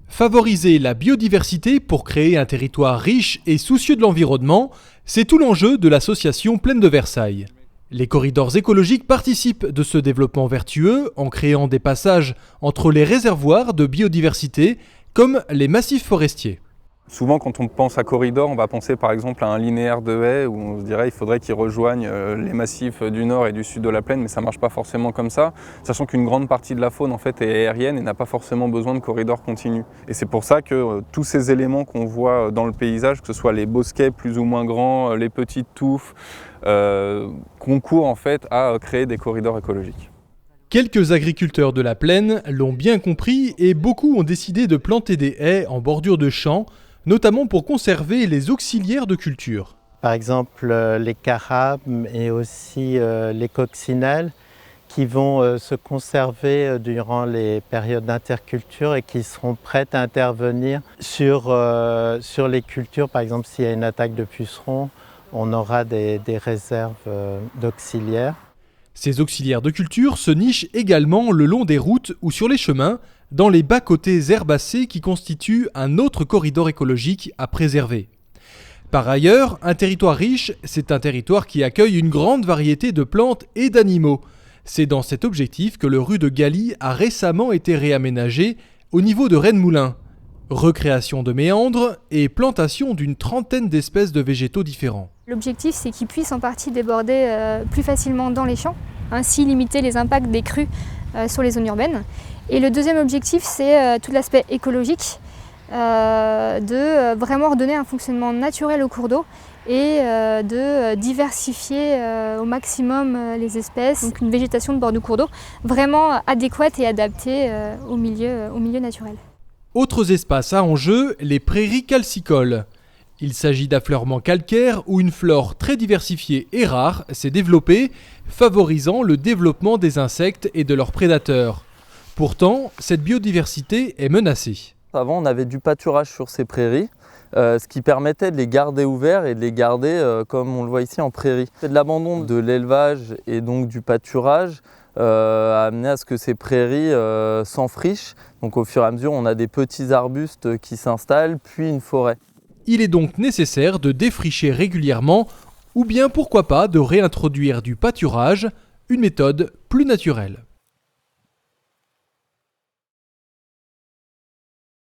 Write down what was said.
Favoriser la biodiversité pour créer un territoire riche et soucieux de l'environnement, c'est tout l'enjeu de l'association Plaine de Versailles. Les corridors écologiques participent de ce développement vertueux en créant des passages entre les réservoirs de biodiversité comme les massifs forestiers. Souvent, quand on pense à corridor, on va penser par exemple à un linéaire de haies où on se dirait qu'il faudrait qu'ils rejoignent les massifs du nord et du sud de la plaine, mais ça ne marche pas forcément comme ça, sachant qu'une grande partie de la faune en fait est aérienne et n'a pas forcément besoin de corridors continus. Et c'est pour ça que tous ces éléments qu'on voit dans le paysage, que ce soit les bosquets plus ou moins grands, les petites touffes, concourent en fait à créer des corridors écologiques. Quelques agriculteurs de la plaine l'ont bien compris et beaucoup ont décidé de planter des haies en bordure de champs, notamment pour conserver les auxiliaires de culture. Par exemple les carabes et aussi les coccinelles qui vont se conserver durant les périodes d'interculture et qui seront prêtes à intervenir sur les cultures. Par exemple, s'il y a une attaque de pucerons, on aura des réserves d'auxiliaires. Ces auxiliaires de culture se nichent également le long des routes ou sur les chemins, dans les bas-côtés herbacés qui constituent un autre corridor écologique à préserver. Par ailleurs, un territoire riche, c'est un territoire qui accueille une grande variété de plantes et d'animaux. C'est dans cet objectif que le rue de Galy a récemment été réaménagé au niveau de Rennes-Moulin. Recréation de méandres et plantation d'une trentaine d'espèces de végétaux différents. L'objectif, c'est qu'ils puissent en partie déborder plus facilement dans les champs, ainsi limiter les impacts des crues sur les zones urbaines. Et le deuxième objectif, c'est tout l'aspect écologique, de vraiment redonner un fonctionnement naturel au cours d'eau et de diversifier au maximum les espèces. Donc une végétation de bord du cours d'eau vraiment adéquate et adaptée au milieu naturel. Autres espaces à enjeu, les prairies calcicoles. Il s'agit d'affleurements calcaires où une flore très diversifiée et rare s'est développée, favorisant le développement des insectes et de leurs prédateurs. Pourtant, cette biodiversité est menacée. Avant, on avait du pâturage sur ces prairies, ce qui permettait de les garder ouverts et de les garder comme on le voit ici en prairie. De l'abandon de l'élevage et donc du pâturage a amené à ce que ces prairies s'enfrichent. Donc au fur et à mesure, on a des petits arbustes qui s'installent, puis une forêt. Il est donc nécessaire de défricher régulièrement ou bien pourquoi pas de réintroduire du pâturage, une méthode plus naturelle.